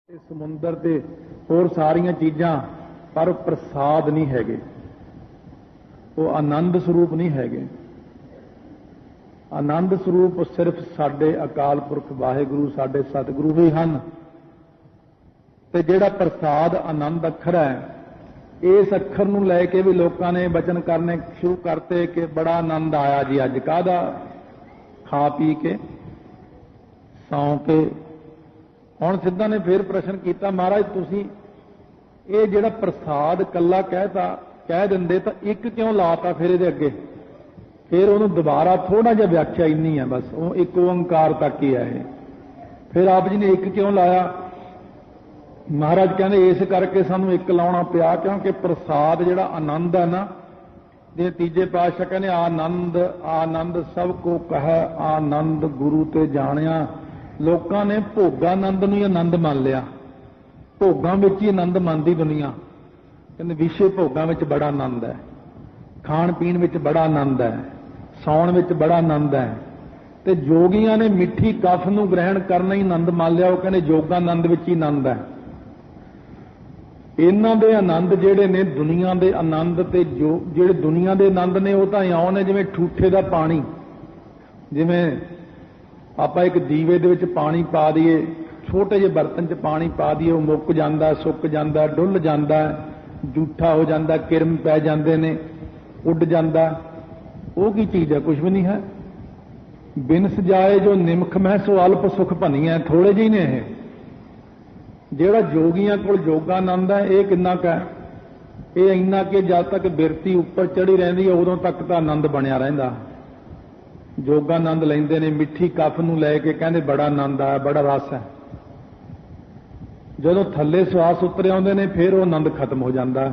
ਤੇ ਸਮੁੰਦਰ ਤੇ ਹੋਰ ਸਾਰੀਆਂ ਚੀਜ਼ਾਂ, ਪਰ ਪ੍ਰਸਾਦ ਨਹੀਂ ਹੈਗੇ, ਉਹ ਆਨੰਦ ਸਰੂਪ ਨਹੀਂ ਹੈਗੇ। ਆਨੰਦ ਸਰੂਪ ਸਿਰਫ ਸਾਡੇ ਅਕਾਲ ਪੁਰਖ ਵਾਹਿਗੁਰੂ, ਸਾਡੇ ਸਤਿਗੁਰੂ ਹੀ ਹਨ। ਤੇ ਜਿਹੜਾ ਪ੍ਰਸਾਦ ਆਨੰਦ ਅੱਖਰ ਹੈ, ਇਸ ਅੱਖਰ ਨੂੰ ਲੈ ਕੇ ਵੀ ਲੋਕਾਂ ਨੇ ਬਚਨ ਕਰਨੇ ਸ਼ੁਰੂ ਕਰਤੇ ਕਿ ਬੜਾ ਆਨੰਦ ਆਇਆ ਜੀ ਅੱਜ। ਕਾਹਦਾ? ਖਾ ਪੀ ਕੇ, ਸੌਂ ਕੇ। ਹੁਣ ਸਿੱਧਾ ਨੇ ਫੇਰ ਪ੍ਰਸ਼ਨ ਕੀਤਾ, ਮਹਾਰਾਜ ਤੁਸੀਂ ਇਹ ਜਿਹੜਾ ਪ੍ਰਸਾਦ ਕੱਲਾ ਕਹਿ ਦਿੰਦੇ ਤਾਂ ਇੱਕ ਕਿਉਂ ਲਾਤਾ ਫਿਰ ਇਹਦੇ ਅੱਗੇ? ਫਿਰ ਉਹਨੂੰ ਦੁਬਾਰਾ ਥੋੜਾ ਜਿਹਾ ਵਿਆਖਿਆ ਇੰਨੀ ਹੈ, ਬਸ ਉਹ ਇੱਕ ਓੰਕਾਰ ਤੱਕ ਹੀ ਹੈ ਇਹ। ਫਿਰ ਆਪ ਜੀ ਨੇ ਇੱਕ ਕਿਉਂ ਲਾਇਆ? ਮਹਾਰਾਜ ਕਹਿੰਦੇ ਇਸ ਕਰਕੇ ਸਾਨੂੰ ਇੱਕ ਲਾਉਣਾ ਪਿਆ, ਕਿਉਂਕਿ ਪ੍ਰਸਾਦ ਜਿਹੜਾ ਆਨੰਦ ਹੈ ਨਾ, ਜੇ ਤੀਜੇ ਪਾਤਸ਼ਾਹ ਕਹਿੰਦੇ ਆਨੰਦ ਆਨੰਦ ਸਭ ਕੋ ਕਹੈ, ਆਨੰਦ ਗੁਰੂ ਤੇ ਜਾਣਿਆ। ਲੋਕਾਂ ਨੇ ਭੋਗਾਨੰਦ ਨੂੰ ਹੀ ਆਨੰਦ ਮੰਨ ਲਿਆ, ਭੋਗਾਂ ਵਿੱਚ ਹੀ ਆਨੰਦ ਮੰਨਦੀ ਦੁਨੀਆ। ਕਹਿੰਦੇ ਵਿਸ਼ੇ ਭੋਗਾਂ ਵਿੱਚ ਬੜਾ ਆਨੰਦ ਹੈ, ਖਾਣ ਪੀਣ ਵਿੱਚ ਬੜਾ ਆਨੰਦ ਹੈ, ਸੌਣ ਵਿੱਚ ਬੜਾ ਆਨੰਦ ਹੈ। ਤੇ ਜੋਗੀਆਂ ਨੇ ਮਿੱਠੀ ਕਫ ਨੂੰ ਗ੍ਰਹਿਣ ਕਰਨਾ ਹੀ ਆਨੰਦ ਮੰਨ ਲਿਆ। ਉਹ ਕਹਿੰਦੇ ਜੋਗਾਨੰਦ ਵਿੱਚ ਹੀ ਆਨੰਦ ਹੈ। ਇਹਨਾਂ ਦੇ ਆਨੰਦ ਜਿਹੜੇ ਨੇ ਦੁਨੀਆ ਦੇ ਆਨੰਦ, ਤੇ ਜੋ ਜਿਹੜੇ ਦੁਨੀਆ ਦੇ ਆਨੰਦ ਨੇ ਉਹ ਤਾਂ ਇਉਂ ਨੇ ਜਿਵੇਂ ਠੂਠੇ ਦਾ ਪਾਣੀ। ਜਿਵੇਂ ਆਪਾਂ ਇੱਕ ਦੀਵੇ ਦੇ ਵਿੱਚ ਪਾਣੀ ਪਾ ਦਈਏ, ਛੋਟੇ ਜਿਹੇ ਬਰਤਨ 'ਚ ਪਾਣੀ ਪਾ ਦਈਏ, ਉਹ ਮੁੱਕ ਜਾਂਦਾ, ਸੁੱਕ ਜਾਂਦਾ, ਡੁੱਲ ਜਾਂਦਾ, ਜੂਠਾ ਹੋ ਜਾਂਦਾ, ਕਿਰਮ ਪੈ ਜਾਂਦੇ ਨੇ, ਉੱਡ ਜਾਂਦਾ। ਉਹ ਕੀ ਚੀਜ਼ ਹੈ? ਕੁਝ ਵੀ ਨਹੀਂ ਹੈ। ਬਿਨ ਸਜਾਏ ਜੋ ਨਿਮਖ ਮਹਿ ਸੋ ਅਲਪ ਸੁਖ ਭਨੀਐ। ਥੋੜੇ ਜਿਹੇ ਨੇ ਇਹ। ਜਿਹੜਾ ਜੋਗੀਆਂ ਕੋਲ ਜੋਗਾਨੰਦ ਹੈ, ਇਹ ਕਿੰਨਾ ਕੁ ਹੈ? ਇਹ ਇੰਨਾ ਕਿ ਜਦ ਤੱਕ ਬਿਰਤੀ ਉੱਪਰ ਚੜੀ ਰਹਿੰਦੀ ਹੈ ਉਦੋਂ ਤੱਕ ਤਾਂ ਆਨੰਦ ਬਣਿਆ ਰਹਿੰਦਾ। ਜੋਗਾਨੰਦ ਲੈਂਦੇ ਨੇ ਮਿੱਠੀ ਕਫ ਨੂੰ ਲੈ ਕੇ, ਕਹਿੰਦੇ ਬੜਾ ਆਨੰਦ ਆਇਆ, ਬੜਾ ਰਸ ਹੈ। ਜਦੋਂ ਥੱਲੇ ਸਵਾਸ ਉਤਰ ਆਉਂਦੇ ਨੇ ਫਿਰ ਉਹ ਆਨੰਦ ਖਤਮ ਹੋ ਜਾਂਦਾ।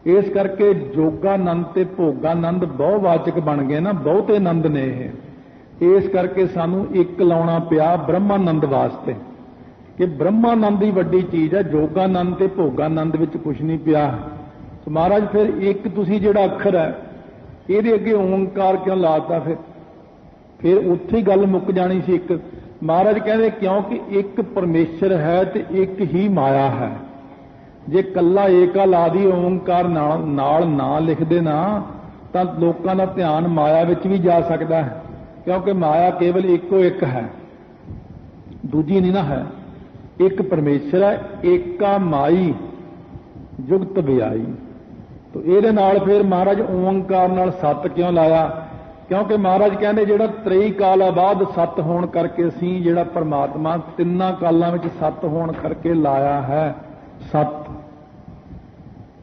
ਇਸ ਕਰਕੇ ਜੋਗਾਨੰਦ ਤੇ ਭੋਗਾਨੰਦ ਬਹੁਵਾਚਕ ਬਣ ਗਏ ਨਾ, ਬਹੁਤੇ ਆਨੰਦ ਨੇ ਇਹ। ਇਸ ਕਰਕੇ ਸਾਨੂੰ ਇੱਕ ਲਾਉਣਾ ਪਿਆ ਬ੍ਰਹਮਾਨੰਦ ਵਾਸਤੇ, ਕਿ ਬ੍ਰਹਮਾਨੰਦ ਹੀ ਵੱਡੀ ਚੀਜ਼ ਹੈ। ਜੋਗਾਨੰਦ ਤੇ ਭੋਗਾਨੰਦ ਵਿੱਚ ਕੁਝ ਨਹੀਂ ਪਿਆ। ਤੇ ਮਹਾਰਾਜ ਫਿਰ ਇੱਕ ਤੁਸੀਂ ਜਿਹੜਾ ਅੱਖਰ ਹੈ ਇਹਦੇ ਅੱਗੇ ਓੰਕਾਰ ਕਿਉਂ ਲਾਤਾ? ਫਿਰ ਉੱਥੇ ਹੀ ਗੱਲ ਮੁੱਕ ਜਾਣੀ ਸੀ। ਇੱਕ ਮਹਾਰਾਜ ਕਹਿੰਦੇ ਕਿਉਂਕਿ ਇੱਕ ਪਰਮੇਸ਼ਰ ਹੈ ਤੇ ਇੱਕ ਹੀ ਮਾਇਆ ਹੈ। ਜੇ ਕੱਲਾ ਏਕਾ ਲਾ ਦੀ ਓੰਕਾਰ ਨਾਲ ਨਾ ਲਿਖਦੇ ਨਾ, ਤਾਂ ਲੋਕਾਂ ਦਾ ਧਿਆਨ ਮਾਇਆ ਵਿੱਚ ਵੀ ਜਾ ਸਕਦਾ ਹੈ, ਕਿਉਂਕਿ ਮਾਇਆ ਕੇਵਲ ਇੱਕੋ ਇੱਕ ਹੈ, ਦੂਜੀ ਨਹੀਂ ਨਾ ਹੈ। ਇੱਕ ਪਰਮੇਸ਼ਰ ਹੈ, ਏਕਾ ਮਾਈ ਜੁਗਤ ਵਿਆਈ। ਤੋ ਇਹਦੇ ਨਾਲ ਫਿਰ ਮਹਾਰਾਜ ਓੰਕਾਰ ਨਾਲ ਸੱਤ ਕਿਉਂ ਲਾਇਆ? ਕਿਉਂਕਿ ਮਹਾਰਾਜ ਕਹਿੰਦੇ ਜਿਹੜਾ ਤ੍ਰੇਈ ਕਾਲਾਂ ਬਾਅਦ ਸੱਤ ਹੋਣ ਕਰਕੇ ਅਸੀਂ ਜਿਹੜਾ ਪਰਮਾਤਮਾ ਤਿੰਨਾਂ ਕਾਲਾਂ ਵਿੱਚ ਸੱਤ ਹੋਣ ਕਰਕੇ ਲਾਇਆ ਹੈ ਸੱਤ।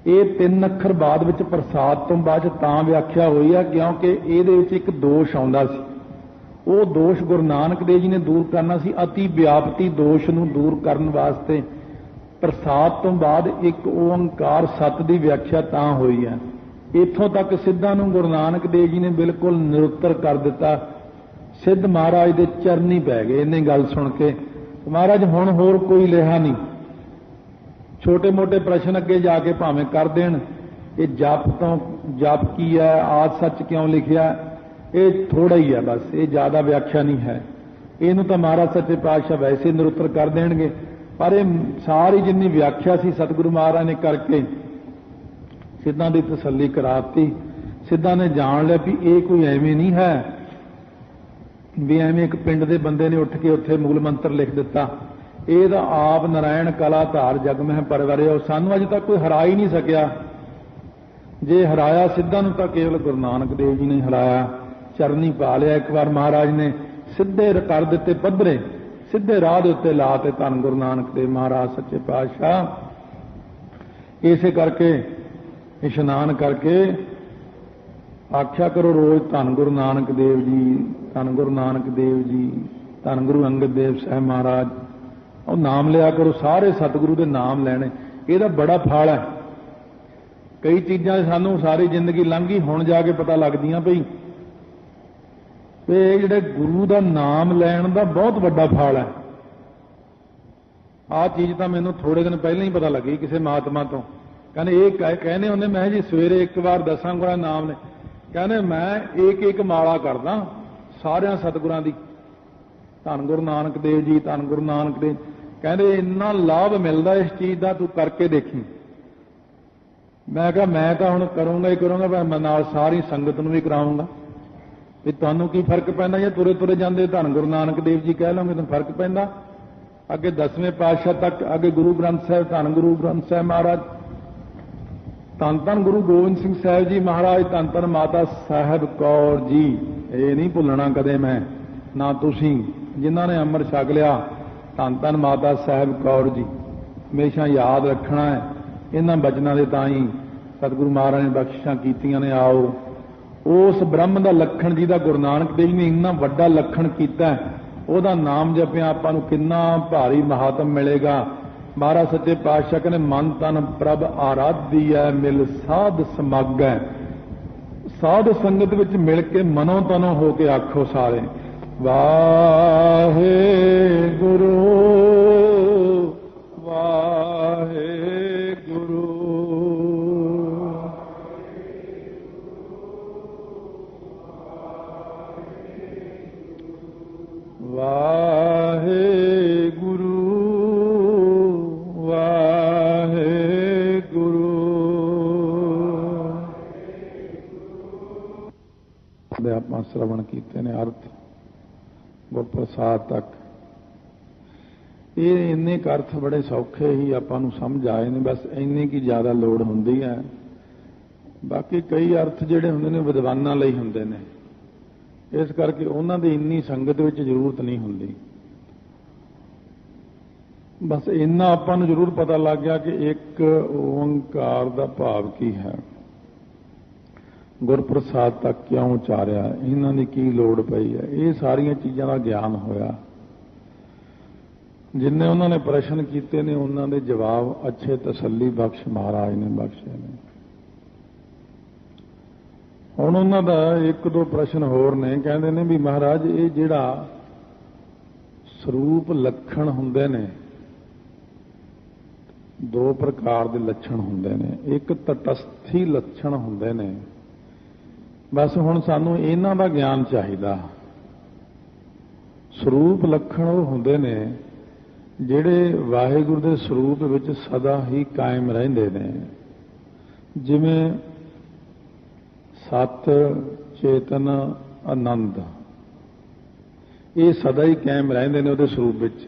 ਇਹ ਤਿੰਨ ਅੱਖਰ ਬਾਅਦ ਵਿੱਚ ਪ੍ਰਸਾਦ ਤੋਂ ਬਾਅਦ ਤਾਂ ਵਿਆਖਿਆ ਹੋਈ ਹੈ ਕਿਉਂਕਿ ਇਹਦੇ ਵਿੱਚ ਇੱਕ ਦੋਸ਼ ਆਉਂਦਾ ਸੀ। ਉਹ ਦੋਸ਼ ਗੁਰੂ ਨਾਨਕ ਦੇਵ ਜੀ ਨੇ ਦੂਰ ਕਰਨਾ ਸੀ। ਅਤੀ ਵਿਆਪਤੀ ਦੋਸ਼ ਨੂੰ ਦੂਰ ਕਰਨ ਵਾਸਤੇ ਪ੍ਰਸਾਦ ਤੋਂ ਬਾਅਦ ਇੱਕ ਓੰਕਾਰ ਸੱਤ ਦੀ ਵਿਆਖਿਆ ਤਾਂ ਹੋਈ ਹੈ। ਇੱਥੋਂ ਤੱਕ ਸਿੱਧਾਂ ਨੂੰ ਗੁਰੂ ਨਾਨਕ ਦੇਵ ਜੀ ਨੇ ਬਿਲਕੁਲ ਨਿਰੁੱਤਰ ਕਰ ਦਿੱਤਾ। ਸਿੱਧ ਮਹਾਰਾਜ ਦੇ ਚਰਨੀ ਪੈ ਗਏ ਇਹਨੇ ਗੱਲ ਸੁਣ ਕੇ। ਮਹਾਰਾਜ ਹੁਣ ਹੋਰ ਕੋਈ ਲਿਹਾ ਨਹੀਂ। ਛੋਟੇ ਮੋਟੇ ਪ੍ਰਸ਼ਨ ਅੱਗੇ ਜਾ ਕੇ ਭਾਵੇਂ ਕਰ ਦੇਣ, ਇਹ ਜਪ ਕੀ ਹੈ, ਆਦਿ ਸੱਚ ਕਿਉਂ ਲਿਖਿਆ, ਇਹ ਥੋੜਾ ਹੀ ਹੈ ਬਸ, ਇਹ ਜ਼ਿਆਦਾ ਵਿਆਖਿਆ ਨਹੀਂ ਹੈ। ਇਹਨੂੰ ਤਾਂ ਮਹਾਰਾਜ ਸੱਚੇ ਪਾਤਸ਼ਾਹ ਵੈਸੇ ਨਿਰੁੱਤਰ ਕਰ ਦੇਣਗੇ। ਪਰ ਇਹ ਸਾਰੀ ਜਿੰਨੀ ਵਿਆਖਿਆ ਸੀ ਸਤਿਗੁਰੂ ਮਹਾਰਾਜ ਨੇ ਕਰਕੇ ਸਿੱਧਾਂ ਦੀ ਤਸੱਲੀ ਕਰਾਤੀ। ਸਿੱਧਾਂ ਨੇ ਜਾਣ ਲਿਆ ਵੀ ਇਹ ਕੋਈ ਐਵੇਂ ਨਹੀਂ ਹੈ ਵੀ ਐਵੇਂ ਇੱਕ ਪਿੰਡ ਦੇ ਬੰਦੇ ਨੇ ਉੱਠ ਕੇ ਉੱਥੇ ਮੂਲ ਮੰਤਰ ਲਿਖ ਦਿੱਤਾ। ਇਹ ਤਾਂ ਆਪ ਨਾਰਾਇਣ ਕਲਾ ਧਾਰ ਜਗ ਮਹਿ ਪਰਵਰਿਓ। ਸਾਨੂੰ ਅਜੇ ਤੱਕ ਕੋਈ ਹਰਾ ਹੀ ਨਹੀਂ ਸਕਿਆ। ਜੇ ਹਰਾਇਆ ਸਿੱਧਾਂ ਨੂੰ ਤਾਂ ਕੇਵਲ ਗੁਰੂ ਨਾਨਕ ਦੇਵ ਜੀ ਨੇ ਹਰਾਇਆ। ਚਰਨੀ ਪਾ ਲਿਆ ਇੱਕ ਵਾਰ ਮਹਾਰਾਜ ਨੇ, ਸਿੱਧੇ ਕਰ ਦਿੱਤੇ ਪੱਧਰੇ, ਸਿੱਧੇ ਰਾਹ ਦੇ ਉੱਤੇ ਲਾ ਤੇ ਧੰਨ ਗੁਰੂ ਨਾਨਕ ਦੇਵ ਮਹਾਰਾਜ ਸੱਚੇ ਪਾਤਸ਼ਾਹ। ਇਸੇ ਕਰਕੇ ਇਸ਼ਨਾਨ ਕਰਕੇ ਆਖਿਆ ਕਰੋ ਰੋਜ਼ ਧੰਨ ਗੁਰੂ ਨਾਨਕ ਦੇਵ ਜੀ, ਧੰਨ ਗੁਰੂ ਨਾਨਕ ਦੇਵ ਜੀ, ਧੰਨ ਗੁਰੂ ਅੰਗਦ ਦੇਵ ਸਾਹਿਬ ਮਹਾਰਾਜ। ਉਹ ਨਾਮ ਲਿਆ ਕਰੋ, ਸਾਰੇ ਸਤਿਗੁਰੂ ਦੇ ਨਾਮ ਲੈਣੇ। ਇਹਦਾ ਬੜਾ ਫਲ ਹੈ। ਕਈ ਚੀਜ਼ਾਂ ਸਾਨੂੰ ਸਾਰੀ ਜ਼ਿੰਦਗੀ ਲੰਘ ਗਈ, ਹੁਣ ਜਾ ਕੇ ਪਤਾ ਲੱਗਦੀਆਂ ਪਈ ਇਹ ਜਿਹੜੇ ਗੁਰੂ ਦਾ ਨਾਮ ਲੈਣ ਦਾ ਬਹੁਤ ਵੱਡਾ ਫਲ ਹੈ। ਆਹ ਚੀਜ਼ ਤਾਂ ਮੈਨੂੰ ਥੋੜੇ ਦਿਨ ਪਹਿਲਾਂ ਹੀ ਪਤਾ ਲੱਗੀ ਕਿਸੇ ਮਹਾਤਮਾ ਤੋਂ। ਕਹਿੰਦੇ ਇਹ ਕਹਿੰਦੇ ਹੁੰਦੇ, ਮੈਂ ਜੀ ਸਵੇਰੇ ਇੱਕ ਵਾਰ 10 ਗੁਰਾਂ ਨਾਮ ਨੇ, ਕਹਿੰਦੇ ਮੈਂ ਇੱਕ ਮਾਲਾ ਕਰਦਾ ਸਾਰਿਆਂ ਸਤਿਗੁਰਾਂ ਦੀ, ਧੰਨ ਗੁਰੂ ਨਾਨਕ ਦੇਵ ਜੀ, ਧੰਨ ਗੁਰੂ ਨਾਨਕ ਦੇਵ। ਕਹਿੰਦੇ ਇੰਨਾ ਲਾਭ ਮਿਲਦਾ ਇਸ ਚੀਜ਼ ਦਾ, ਤੂੰ ਕਰਕੇ ਦੇਖੀ। ਮੈਂ ਕਿਹਾ ਮੈਂ ਤਾਂ ਹੁਣ ਕਰੂੰਗਾ ਹੀ ਕਰੂੰਗਾ, ਪਰ ਮੈਂ ਨਾਲ ਸਾਰੀ ਸੰਗਤ ਨੂੰ ਵੀ ਕਰਾਉਂਗਾ। ਵੀ ਤੁਹਾਨੂੰ ਕੀ ਫਰਕ ਪੈਂਦਾ ਜੇ ਤੁਰੇ ਤੁਰੇ ਜਾਂਦੇ ਧੰਨ ਗੁਰੂ ਨਾਨਕ ਦੇਵ ਜੀ ਕਹਿ ਲਓਗੇ ਤਾਂ ਫਰਕ ਪੈਂਦਾ। ਅੱਗੇ 10ਵੇਂ ਪਾਤਸ਼ਾਹ ਤੱਕ, ਅੱਗੇ ਗੁਰੂ ਗ੍ਰੰਥ ਸਾਹਿਬ, ਧੰਨ ਗੁਰੂ ਗ੍ਰੰਥ ਸਾਹਿਬ ਮਹਾਰਾਜ, ਧੰਨ ਧੰਨ ਗੁਰੂ ਗੋਬਿੰਦ ਸਿੰਘ ਸਾਹਿਬ ਜੀ ਮਹਾਰਾਜ, ਧੰਨ ਧੰਨ ਮਾਤਾ ਸਾਹਿਬ ਕੌਰ ਜੀ, ਇਹ ਨਹੀਂ ਭੁੱਲਣਾ ਕਦੇ ਮੈਂ, ਨਾ ਤੁਸੀਂ ਜਿਨ੍ਹਾਂ ਨੇ ਅੰਮ੍ਰਿਤ ਛਕ ਲਿਆ, ਧੰਨ ਧੰਨ ਮਾਤਾ ਸਾਹਿਬ ਕੌਰ ਜੀ ਹਮੇਸ਼ਾ ਯਾਦ ਰੱਖਣਾ ਹੈ। ਇਹਨਾਂ ਬਚਨਾਂ ਦੇ ਤਾਂ ਹੀ ਸਤਿਗੁਰੂ ਮਹਾਰਾਜ ਨੇ ਬਖਸ਼ਿਸ਼ਾਂ ਕੀਤੀਆਂ ਨੇ। ਆਓ ਉਸ ਬ੍ਰਹਮ ਦਾ ਲੱਖਣ ਜਿਹਦਾ ਗੁਰੂ ਨਾਨਕ ਦੇਵ ਨੇ ਇੰਨਾ ਵੱਡਾ ਲੱਖਣ ਕੀਤਾ, ਉਹਦਾ ਨਾਮ ਜਪਿਆ ਆਪਾਂ ਨੂੰ ਕਿੰਨਾ ਭਾਰੀ ਮਹਾਤਮ ਮਿਲੇਗਾ। ਮਹਾਰਾਜ ਸੱਚੇ ਪਾਤਸ਼ਾਹ ਕਹਿੰਦੇ ਮਨ ਤਨ ਪ੍ਰਭ ਆਰਾਧੀਐ ਮਿਲ ਸਾਧ ਸਮਾਗੈ। ਸਾਧ ਸੰਗਤ ਵਿੱਚ ਮਿਲ ਕੇ ਮਨੋਂ ਤਨੋਂ ਹੋ ਕੇ ਆਖੋ ਸਾਰੇ ਵਾਹਿਗੁਰੂ ਵਾਹਿਗੁਰੂ ਵਾਹਿਗੁਰੂ ਵਾਹਿਗੁਰੂ। ਆਪਾਂ ਸ਼ਰਵਣ ਕੀਤੇ ਨੇ ਅਰਥ ਗੁਰਪ੍ਰਸਾਦ ਤੱਕ। ਇਹ ਇੰਨੇ ਕੁ ਅਰਥ ਬੜੇ ਸੌਖੇ ਹੀ ਆਪਾਂ ਨੂੰ ਸਮਝ ਆਏ ਨੇ, ਬਸ ਇੰਨੀ ਕੀ ਜ਼ਿਆਦਾ ਲੋੜ ਹੁੰਦੀ ਹੈ। ਬਾਕੀ ਕਈ ਅਰਥ ਜਿਹੜੇ ਹੁੰਦੇ ਨੇ ਵਿਦਵਾਨਾਂ ਲਈ ਹੁੰਦੇ ਨੇ, ਇਸ ਕਰਕੇ ਉਹਨਾਂ ਦੀ ਇੰਨੀ ਸੰਗਤ ਵਿੱਚ ਜ਼ਰੂਰਤ ਨਹੀਂ ਹੁੰਦੀ। ਬਸ ਇੰਨਾ ਆਪਾਂ ਨੂੰ ਜ਼ਰੂਰ ਪਤਾ ਲੱਗ ਗਿਆ ਕਿ ਇੱਕ ਓੰਕਾਰ ਦਾ ਭਾਵ ਕੀ ਹੈ, ਗੁਰਪ੍ਰਸਾਦ ਤੱਕ ਕਿਉਂ ਉਚਾਰਿਆ, ਇਹਨਾਂ ਦੀ ਕੀ ਲੋੜ ਪਈ ਹੈ, ਇਹ ਸਾਰੀਆਂ ਚੀਜ਼ਾਂ ਦਾ ਗਿਆਨ ਹੋਇਆ। ਜਿੰਨੇ ਉਹਨਾਂ ਨੇ ਪ੍ਰਸ਼ਨ ਕੀਤੇ ਨੇ ਉਹਨਾਂ ਦੇ ਜਵਾਬ ਅੱਛੇ ਤਸੱਲੀ ਬਖਸ਼ ਮਹਾਰਾਜ ਨੇ ਬਖਸ਼ੇ ਨੇ। ਹੁਣ ਉਹਨਾਂ ਦਾ ਇੱਕ ਦੋ ਪ੍ਰਸ਼ਨ ਹੋਰ ਨੇ। ਕਹਿੰਦੇ ਨੇ ਵੀ ਮਹਾਰਾਜ ਇਹ ਜਿਹੜਾ ਸਰੂਪ ਲੱਛਣ ਹੁੰਦੇ ਨੇ, ਦੋ ਪ੍ਰਕਾਰ ਦੇ ਲੱਛਣ ਹੁੰਦੇ ਨੇ। ਇੱਕ ਤਟਸਥੀ ਲੱਛਣ ਹੁੰਦੇ ਨੇ। ਬਸ ਹੁਣ ਸਾਨੂੰ ਇਹਨਾਂ ਦਾ ਗਿਆਨ ਚਾਹੀਦਾ। ਸਰੂਪ ਲੱਛਣ ਉਹ ਹੁੰਦੇ ਨੇ ਜਿਹੜੇ ਵਾਹਿਗੁਰੂ ਦੇ ਸਰੂਪ ਵਿੱਚ ਸਦਾ ਹੀ ਕਾਇਮ ਰਹਿੰਦੇ ਨੇ। ਜਿਵੇਂ ਸਤ, ਚੇਤਨ, ਆਨੰਦ, ਇਹ ਸਦਾ ਹੀ ਕਾਇਮ ਰਹਿੰਦੇ ਨੇ ਉਹਦੇ ਸਰੂਪ ਵਿੱਚ।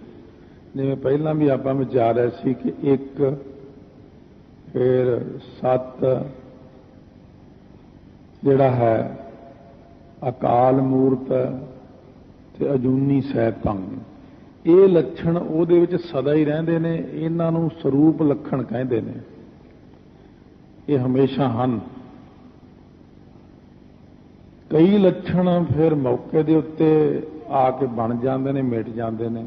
ਜਿਵੇਂ ਪਹਿਲਾਂ ਵੀ ਆਪਾਂ ਵਿਚਾਰਿਆ ਸੀ ਕਿ ਇੱਕ, ਫਿਰ ਸਤ ਜਿਹੜਾ ਹੈ, ਅਕਾਲ ਮੂਰਤ ਤੇ ਅਜੂਨੀ ਸੈਭੰ, ਇਹ ਲੱਛਣ ਉਹਦੇ ਵਿੱਚ ਸਦਾ ਹੀ ਰਹਿੰਦੇ ਨੇ। ਇਹਨਾਂ ਨੂੰ ਸਰੂਪ ਲੱਛਣ ਕਹਿੰਦੇ ਨੇ। ਇਹ ਹਮੇਸ਼ਾ ਹਨ। ਕਈ ਲੱਛਣ ਫਿਰ ਮੌਕੇ ਦੇ ਉੱਤੇ ਆ ਕੇ ਬਣ ਜਾਂਦੇ ਨੇ, ਮਿਟ ਜਾਂਦੇ ਨੇ।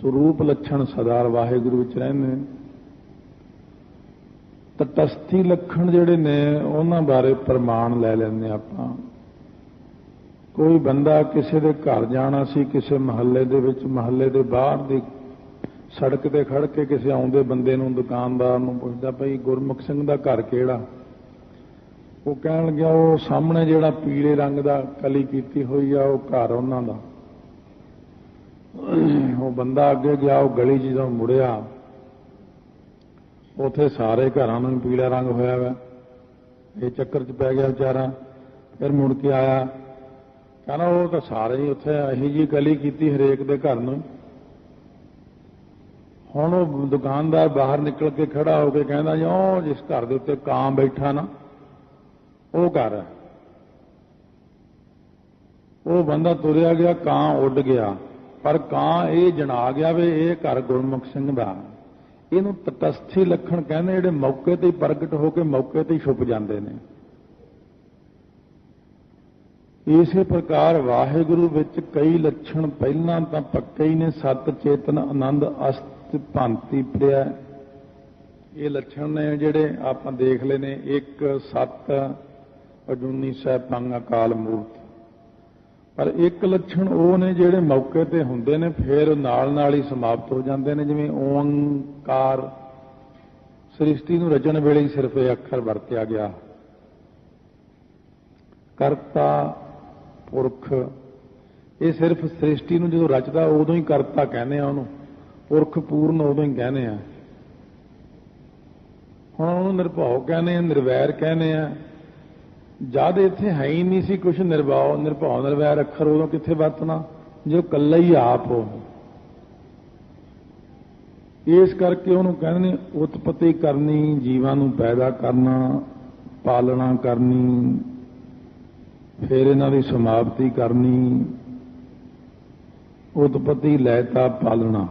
ਸਰੂਪ ਲੱਛਣ ਸਦਾ ਵਾਹਿਗੁਰੂ ਵਿੱਚ ਰਹਿੰਦੇ ਨੇ। ਤਟਸਥੀ ਲੱਛਣ ਜਿਹੜੇ ਨੇ ਉਹਨਾਂ ਬਾਰੇ ਪ੍ਰਮਾਣ ਲੈ ਲੈਂਦੇ ਆਪਾਂ। ਕੋਈ ਬੰਦਾ ਕਿਸੇ ਦੇ ਘਰ ਜਾਣਾ ਸੀ, ਕਿਸੇ ਮਹੱਲੇ ਦੇ ਵਿੱਚ, ਮਹੱਲੇ ਦੇ ਬਾਹਰ ਦੀ ਸੜਕ ਤੇ ਖੜ ਕੇ ਕਿਸੇ ਆਉਂਦੇ ਬੰਦੇ ਨੂੰ, ਦੁਕਾਨਦਾਰ ਨੂੰ ਪੁੱਛਦਾ, ਭਈ ਗੁਰਮੁਖ ਸਿੰਘ ਦਾ ਘਰ ਕਿਹੜਾ? ਉਹ ਕਹਿਣ ਲੱਗਿਆ ਉਹ ਸਾਹਮਣੇ ਜਿਹੜਾ ਪੀਲੇ ਰੰਗ ਦਾ ਕਲੀ ਕੀਤੀ ਹੋਈ ਆ ਉਹ ਘਰ ਉਹਨਾਂ ਦਾ। ਉਹ ਬੰਦਾ ਅੱਗੇ ਗਿਆ, ਉਹ ਗਲੀ ਜਦੋਂ ਮੁੜਿਆ ਉੱਥੇ ਸਾਰੇ ਘਰਾਂ ਨੂੰ ਪੀਲਾ ਰੰਗ ਹੋਇਆ ਵਾ। ਇਹ ਚੱਕਰ 'ਚ ਪੈ ਗਿਆ ਵਿਚਾਰਾ। ਫਿਰ ਮੁੜ ਕੇ ਆਇਆ, ਕਹਿੰਦਾ ਉਹ ਤਾਂ ਸਾਰੇ ਹੀ ਉੱਥੇ ਇਹੀ ਜਿਹੀ ਗਲੀ ਕੀਤੀ ਹਰੇਕ ਦੇ ਘਰ ਨੂੰ। ਹੁਣ ਉਹ ਦੁਕਾਨਦਾਰ ਬਾਹਰ ਨਿਕਲ ਕੇ ਖੜਾ ਹੋ ਕੇ ਕਹਿੰਦਾ ਜੀ ਉਹ ਜਿਸ ਘਰ ਦੇ ਉੱਤੇ ਕਾਂ ਬੈਠਾ ਨਾ ਉਹ ਘਰ ਹੈ। ਉਹ ਬੰਦਾ ਤੁਰਿਆ ਗਿਆ, ਕਾਂ ਉੱਡ ਗਿਆ, ਪਰ ਕਾਂ ਇਹ ਜਣਾ ਗਿਆ ਵੀ ਇਹ ਘਰ ਗੁਰਮੁਖ ਸਿੰਘ ਦਾ। ਇਹਨੂੰ ਤਟਸਥੀ ਲੱਛਣ ਕਹਿੰਦੇ, ਜਿਹੜੇ ਮੌਕੇ ਤੇ ਹੀ ਪ੍ਰਗਟ ਹੋ ਕੇ ਮੌਕੇ ਤੇ ਹੀ ਛੁਪ ਜਾਂਦੇ ਨੇ। ਇਸੇ ਪ੍ਰਕਾਰ ਵਾਹਿਗੁਰੂ ਵਿੱਚ ਕਈ ਲੱਛਣ ਪਹਿਲਾਂ ਤਾਂ ਪੱਕੇ ਹੀ ਨੇ। ਸਤ, ਚੇਤਨ, ਆਨੰਦ, ਅਸਤ, ਭਾਂਤੀ, ਪ੍ਰਿਆ, ਇਹ ਲੱਛਣ ਨੇ ਜਿਹੜੇ ਆਪਾਂ ਦੇਖ ਲਏ ਨੇ। ਇੱਕ ਸਤ, ਅਜੂਨੀ ਸੈਭੰ, ਅਕਾਲ ਮੂਰਤ। ਪਰ ਇੱਕ ਲੱਛਣ ਉਹ ਨੇ ਜਿਹੜੇ ਮੌਕੇ ਤੇ ਹੁੰਦੇ ਨੇ, ਫਿਰ ਨਾਲ ਨਾਲ ਹੀ ਸਮਾਪਤ ਹੋ ਜਾਂਦੇ ਨੇ। ਜਿਵੇਂ ਓੰਕਾਰ, ਸ੍ਰਿਸ਼ਟੀ ਨੂੰ ਰਚਣ ਵੇਲੇ ਹੀ ਸਿਰਫ ਇਹ ਅੱਖਰ ਵਰਤਿਆ ਗਿਆ। ਕਰਤਾ ਪੁਰਖ, ਇਹ ਸਿਰਫ ਸ੍ਰਿਸ਼ਟੀ ਨੂੰ ਜਦੋਂ ਰਚਦਾ ਉਦੋਂ ਹੀ ਕਰਤਾ ਕਹਿੰਦੇ ਆ ਉਹਨੂੰ। ਪੁਰਖ ਪੂਰਨ ਉਦੋਂ ਹੀ ਕਹਿੰਦੇ ਆ। ਹੁਣ ਉਹਨੂੰ ਨਿਰਭਉ ਕਹਿੰਦੇ ਆ, ਨਿਰਵੈਰ ਕਹਿੰਦੇ ਆ। ਜਦ ਇੱਥੇ ਹੈ ਹੀ ਨਹੀਂ ਸੀ ਕੁਛ ਨਿਰਭਉ ਨਿਰਵੈਰ ਅੱਖਰ, ਉਦੋਂ ਕਿੱਥੇ ਵਰਤਣਾ ਜੇ ਉਹ ਇਕੱਲਾ ਹੀ ਆਪ ਹੋ। ਇਸ ਕਰਕੇ ਉਹਨੂੰ ਕਹਿੰਦੇ ਨੇ ਉਤਪਤੀ ਕਰਨੀ, ਜੀਵਾਂ ਨੂੰ ਪੈਦਾ ਕਰਨਾ, ਪਾਲਣਾ ਕਰਨੀ, ਫਿਰ ਇਹਨਾਂ ਦੀ ਸਮਾਪਤੀ ਕਰਨੀ। ਉਤਪਤੀ, ਲੈਤਾ, ਪਾਲਣਾ,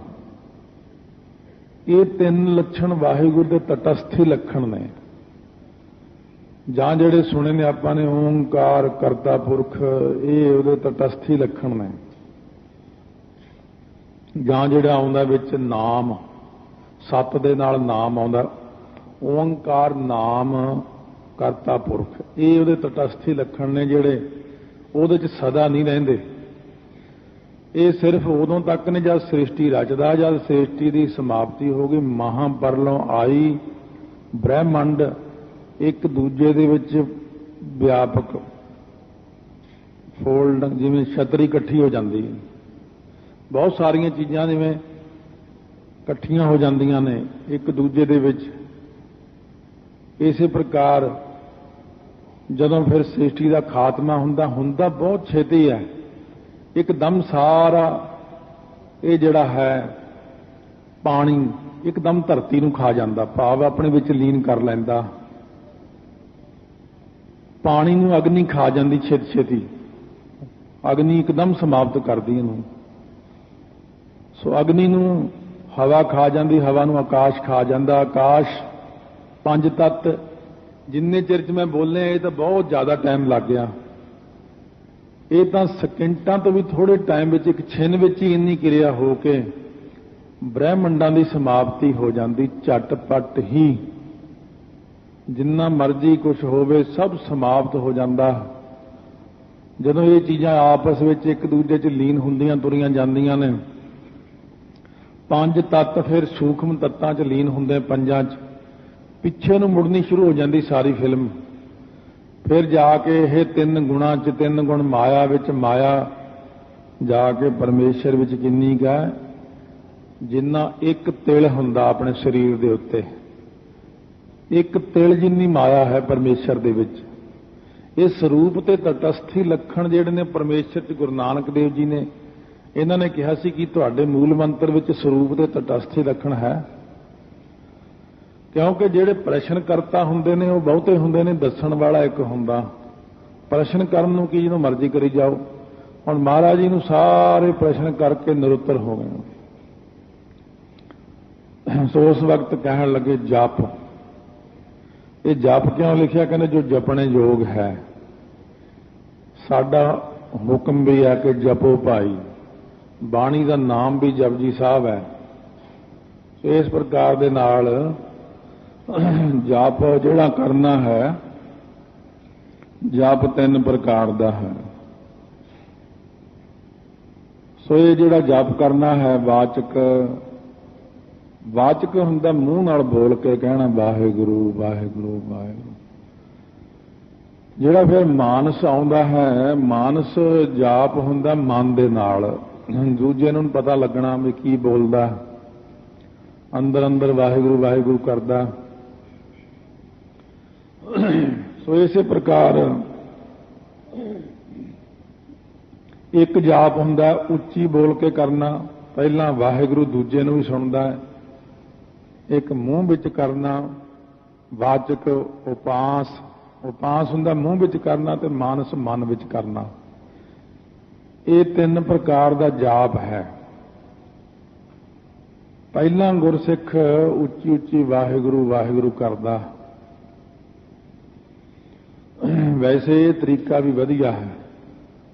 ਇਹ ਤਿੰਨ ਲੱਛਣ ਵਾਹਿਗੁਰੂ ਦੇ ਤਟਸਥੀ ਲੱਛਣ ਨੇ। ਜਾਂ ਜਿਹੜੇ ਸੁਣੇ ਨੇ ਆਪਾਂ ਨੇ ਓਂਕਾਰ, ਕਰਤਾ ਪੁਰਖ, ਇਹ ਉਹਦੇ ਤਟਸਥੀ ਲੱਛਣ ਨੇ। ਜਾਂ ਜਿਹੜਾ ਆਉਂਦਾ ਵਿੱਚ ਨਾਮ, ਸੱਤ ਦੇ ਨਾਲ ਨਾਮ ਆਉਂਦਾ, ਓਂਕਾਰ, ਨਾਮ, ਕਰਤਾ ਪੁਰਖ, ਇਹ ਉਹਦੇ ਤਟਸਥੀ ਲੱਛਣ ਨੇ ਜਿਹੜੇ ਉਹਦੇ 'ਚ ਸਦਾ ਨਹੀਂ ਰਹਿੰਦੇ। ਇਹ ਸਿਰਫ ਉਦੋਂ ਤੱਕ ਨੇ ਜਦ ਸ੍ਰਿਸ਼ਟੀ ਰਚਦਾ, ਜਦ ਸ੍ਰਿਸ਼ਟੀ ਦੀ ਸਮਾਪਤੀ ਹੋ ਗਈ, ਮਹਾਂਪਰਲੋਂ ਆਈ, ਬ੍ਰਹਿਮੰਡ ਇੱਕ ਦੂਜੇ ਦੇ ਵਿੱਚ ਵਿਆਪਕ ਫੋਲਡ, ਜਿਵੇਂ ਛਤਰੀ ਇਕੱਠੀ ਹੋ ਜਾਂਦੀ ਹੈ, ਬਹੁਤ ਸਾਰੀਆਂ ਚੀਜ਼ਾਂ ਜਿਵੇਂ ਇਕੱਠੀਆਂ ਹੋ ਜਾਂਦੀਆਂ ਨੇ ਇੱਕ ਦੂਜੇ ਦੇ ਵਿੱਚ। ਇਸੇ ਪ੍ਰਕਾਰ ਜਦੋਂ ਫਿਰ ਸ੍ਰਿਸ਼ਟੀ ਦਾ ਖਾਤਮਾ ਹੁੰਦਾ ਬਹੁਤ ਛੇਤੀ ਹੈ, ਇੱਕਦਮ ਸਾਰਾ ਇਹ ਜਿਹੜਾ ਹੈ ਪਾਣੀ ਇੱਕਦਮ ਧਰਤੀ ਨੂੰ ਖਾ ਜਾਂਦਾ, ਭਾਵ ਆਪਣੇ ਵਿੱਚ ਲੀਨ ਕਰ ਲੈਂਦਾ। ਪਾਣੀ ਨੂੰ ਅਗਨੀ ਖਾ ਜਾਂਦੀ ਛੇਤੀ, ਅਗਨੀ ਇੱਕਦਮ ਸਮਾਪਤ ਕਰਦੀ ਇਹਨੂੰ। ਸੋ ਅਗਨੀ ਨੂੰ ਹਵਾ ਖਾ ਜਾਂਦੀ, ਹਵਾ ਨੂੰ ਆਕਾਸ਼ ਖਾ ਜਾਂਦਾ, ਆਕਾਸ਼ ਪੰਜ ਤੱਤ। ਜਿੰਨੇ ਚਿਰ 'ਚ ਮੈਂ ਬੋਲਿਆ ਇਹ ਤਾਂ ਬਹੁਤ ਜ਼ਿਆਦਾ ਟਾਈਮ ਲੱਗ ਗਿਆ। ਇਹ ਤਾਂ ਸਕਿੰਟਾਂ ਤੋਂ ਵੀ ਥੋੜੇ ਟਾਈਮ ਵਿੱਚ, ਇੱਕ ਛਿਨ ਵਿੱਚ ਹੀ ਇੰਨੀ ਕਿਰਿਆ ਹੋ ਕੇ ਬ੍ਰਹਿਮੰਡਾਂ ਦੀ ਸਮਾਪਤੀ ਹੋ ਜਾਂਦੀ ਝਟਪਟ ਹੀ। ਜਿੰਨਾ ਮਰਜ਼ੀ ਕੁਝ ਹੋਵੇ ਸਭ ਸਮਾਪਤ ਹੋ ਜਾਂਦਾ। ਜਦੋਂ ਇਹ ਚੀਜ਼ਾਂ ਆਪਸ ਵਿੱਚ ਇੱਕ ਦੂਜੇ 'ਚ ਲੀਨ ਹੁੰਦੀਆਂ ਤੁਰੀਆਂ ਜਾਂਦੀਆਂ ਨੇ, ਪੰਜ ਤੱਤ ਫਿਰ ਸੂਖਮ ਤੱਤਾਂ 'ਚ ਲੀਨ ਹੁੰਦੇ, ਪੰਜਾਂ 'ਚ ਪਿੱਛੇ ਨੂੰ ਮੁੜਨੀ ਸ਼ੁਰੂ ਹੋ ਜਾਂਦੀ ਸਾਰੀ ਫਿਲਮ। ਫਿਰ ਜਾ ਕੇ ਇਹ ਤਿੰਨ ਗੁਣਾਂ 'ਚ, ਤਿੰਨ ਗੁਣ ਮਾਇਆ ਵਿੱਚ, ਮਾਇਆ ਜਾ ਕੇ ਪਰਮੇਸ਼ਰ ਵਿੱਚ ਕਿੰਨੀ ਕੁ ਹੈ, ਜਿੰਨਾ ਇੱਕ ਤਿਲ ਹੁੰਦਾ ਆਪਣੇ ਸਰੀਰ ਦੇ ਉੱਤੇ, ਇੱਕ ਤਿਲ ਜਿੰਨੀ ਮਾਇਆ ਹੈ ਪਰਮੇਸ਼ਰ ਦੇ ਵਿੱਚ। ਇਹ ਸਰੂਪ ਤੇ ਤਟਸਥੀ ਲੱਛਣ ਜਿਹੜੇ ਨੇ ਪਰਮੇਸ਼ਰ 'ਚ, ਗੁਰੂ ਨਾਨਕ ਦੇਵ ਜੀ ਨੇ ਇਹਨਾਂ ਨੇ ਕਿਹਾ ਸੀ ਕਿ ਤੁਹਾਡੇ ਮੂਲ ਮੰਤਰ ਵਿੱਚ ਸਰੂਪ ਤੇ ਤਟਸਥੀ ਲੱਛਣ ਹੈ। ਕਿਉਂਕਿ ਜਿਹੜੇ ਪ੍ਰਸ਼ਨ ਕਰਤਾ ਹੁੰਦੇ ਨੇ ਉਹ ਬਹੁਤੇ ਹੁੰਦੇ ਨੇ, ਦੱਸਣ ਵਾਲਾ ਇੱਕ ਹੁੰਦਾ। ਪ੍ਰਸ਼ਨ ਕਰਨ ਨੂੰ ਕੀ ਜਿਹਨੂੰ ਮਰਜ਼ੀ ਕਰੀ ਜਾਓ। ਹੁਣ ਮਹਾਰਾਜ ਜੀ ਨੂੰ ਸਾਰੇ ਪ੍ਰਸ਼ਨ ਕਰਕੇ ਨਿਰੁੱਤਰ ਹੋ ਗਏ। ਸੋ ਉਸ ਵਕਤ ਕਹਿਣ ਲੱਗੇ ਜਪ। ਇਹ ਜਪ ਕਿਉਂ ਲਿਖਿਆ? ਕਹਿੰਦੇ ਜੋ ਜਪਣੇ ਯੋਗ ਹੈ। ਸਾਡਾ ਹੁਕਮ ਵੀ ਹੈ ਕਿ ਜਪੋ ਭਾਈ। ਬਾਣੀ ਦਾ ਨਾਮ ਵੀ ਜਪਜੀ ਸਾਹਿਬ ਹੈ। ਇਸ ਪ੍ਰਕਾਰ ਦੇ ਨਾਲ ਜਪ ਜਿਹੜਾ ਕਰਨਾ ਹੈ, ਜਪ ਤਿੰਨ ਪ੍ਰਕਾਰ ਦਾ ਹੈ। ਸੋ ਇਹ ਜਿਹੜਾ ਜਪ ਕਰਨਾ ਹੈ ਵਾਚਕ, ਵਾਚਕ ਹੁੰਦਾ ਮੂੰਹ ਨਾਲ ਬੋਲ ਕੇ ਕਹਿਣਾ ਵਾਹਿਗੁਰੂ ਵਾਹਿਗੁਰੂ ਵਾਹਿਗੁਰੂ। ਜਿਹੜਾ ਫਿਰ ਮਾਨਸ ਆਉਂਦਾ ਹੈ, ਮਾਨਸ ਜਾਪ ਹੁੰਦਾ ਮਨ ਦੇ ਨਾਲ, ਦੂਜੇ ਨੂੰ ਪਤਾ ਲੱਗਣਾ ਵੀ ਕੀ ਬੋਲਦਾ, ਅੰਦਰ ਅੰਦਰ ਵਾਹਿਗੁਰੂ ਵਾਹਿਗੁਰੂ ਕਰਦਾ। ਸੋ ਇਸੇ ਪ੍ਰਕਾਰ ਇੱਕ ਜਾਪ ਹੁੰਦਾ ਉੱਚੀ ਬੋਲ ਕੇ ਕਰਨਾ, ਪਹਿਲਾਂ ਵਾਹਿਗੁਰੂ ਦੂਜੇ ਨੂੰ ਵੀ ਸੁਣਦਾ ਹੈ। ਇੱਕ ਮੂੰਹ ਵਿੱਚ ਕਰਨਾ, ਵਾਚਕ ਉਪਾਸ, ਉਪਾਸ ਹੁੰਦਾ ਮੂੰਹ ਵਿੱਚ ਕਰਨਾ, ਤੇ ਮਾਨਸ ਮਨ ਵਿੱਚ ਕਰਨਾ। ਇਹ ਤਿੰਨ ਪ੍ਰਕਾਰ ਦਾ ਜਾਪ ਹੈ। ਪਹਿਲਾਂ ਗੁਰਸਿੱਖ ਉੱਚੀ ਉੱਚੀ ਵਾਹਿਗੁਰੂ ਵਾਹਿਗੁਰੂ ਕਰਦਾ। ਵੈਸੇ ਇਹ ਤਰੀਕਾ ਵੀ ਵਧੀਆ ਹੈ।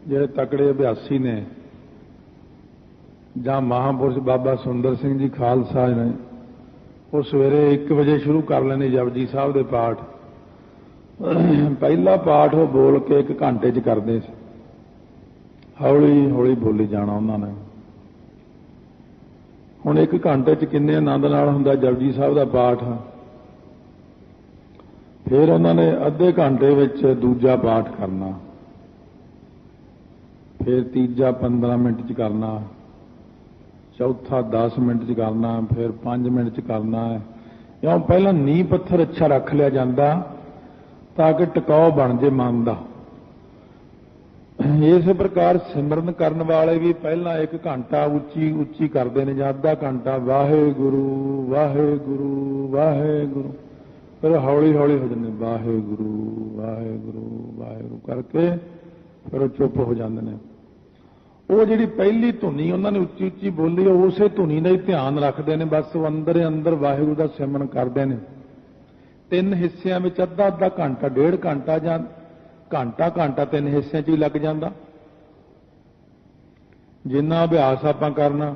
ਜਿਹੜੇ ਤਕੜੇ ਅਭਿਆਸੀ ਨੇ, ਜਾਂ ਮਹਾਂਪੁਰਸ਼ ਬਾਬਾ ਸੁੰਦਰ ਸਿੰਘ ਜੀ ਖਾਲਸਾ ਨੇ, ਉਹ ਸਵੇਰੇ 1 ਵਜੇ ਸ਼ੁਰੂ ਕਰ ਲੈਂਦੇ ਜਪਜੀ ਸਾਹਿਬ ਦੇ ਪਾਠ। ਪਹਿਲਾ ਪਾਠ ਉਹ ਬੋਲ ਕੇ 1 ਘੰਟੇ 'ਚ ਕਰਦੇ ਸੀ। ਹੌਲੀ ਹੌਲੀ ਬੋਲੀ ਜਾਣਾ ਉਹਨਾਂ ਨੇ। ਹੁਣ 1 ਘੰਟੇ 'ਚ ਕਿੰਨੇ ਆਨੰਦ ਨਾਲ ਹੁੰਦਾ ਜਪਜੀ ਸਾਹਿਬ ਦਾ ਪਾਠ। ਫਿਰ ਉਹਨਾਂ ਨੇ ਅੱਧੇ ਘੰਟੇ ਵਿੱਚ ਦੂਜਾ ਪਾਠ ਕਰਨਾ, ਫਿਰ ਤੀਜਾ 15 ਮਿੰਟ 'ਚ ਕਰਨਾ, चौथा 10 मिनट च करना, फिर 5 मिनट च करना है। क्यों पहला नींह पत्थर अच्छा रख लिया जाता ताकि टिकाऊ बन जे मन का। इस प्रकार सिमरन करने वाले भी पहला 1 घंटा उच्ची उच्ची करते हैं, या आधा घंटा वाहेगुरु वाहेगुरु वाहेगुरु, फिर हौली हौली हो जाते वाहेगुरु वाहेगुरु वाहेगुरु करके फिर चुप हो जाते हैं। वो जी पहली धुनी उन्होंने उच्ची उच्ची बोली, उस धुनी का ही ध्यान रखते हैं, बस वो अंदर अंदर वाहिगुरू का सिमरन करते हैं। 3 हिस्सों में अद्धा अद्धा घंटा, 1.5 घंटा या घंटा घंटा 3 हिस्सों ही लग जाता। जिन्ना अभ्यास आप करना,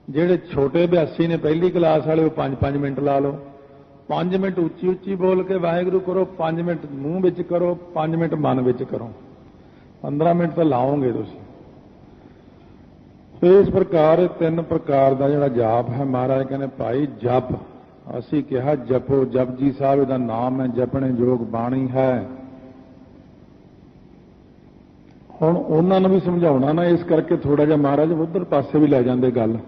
जेडे छोटे अभ्यासी ने पहली क्लास वाले 5-5 मिनट ला लो। 5 मिनट उच्ची उच्ची बोल के वाहिगुरू करो, 5 मिनट मूँह विच करो, 5 मिनट मन विच करो, 15 मिनट तो लाओगे तुसीं। तो इस प्रकार 3 प्रकार का जोड़ा जाप है। महाराज कहने भाई जप, असी कहा जपो, जपजी साहब का नाम है, जपने योग बाणी है। हुण उन्होंने भी समझाउणा ना, इस करके थोड़ा जिहा महाराज उधर पासे भी लै जांदे गल,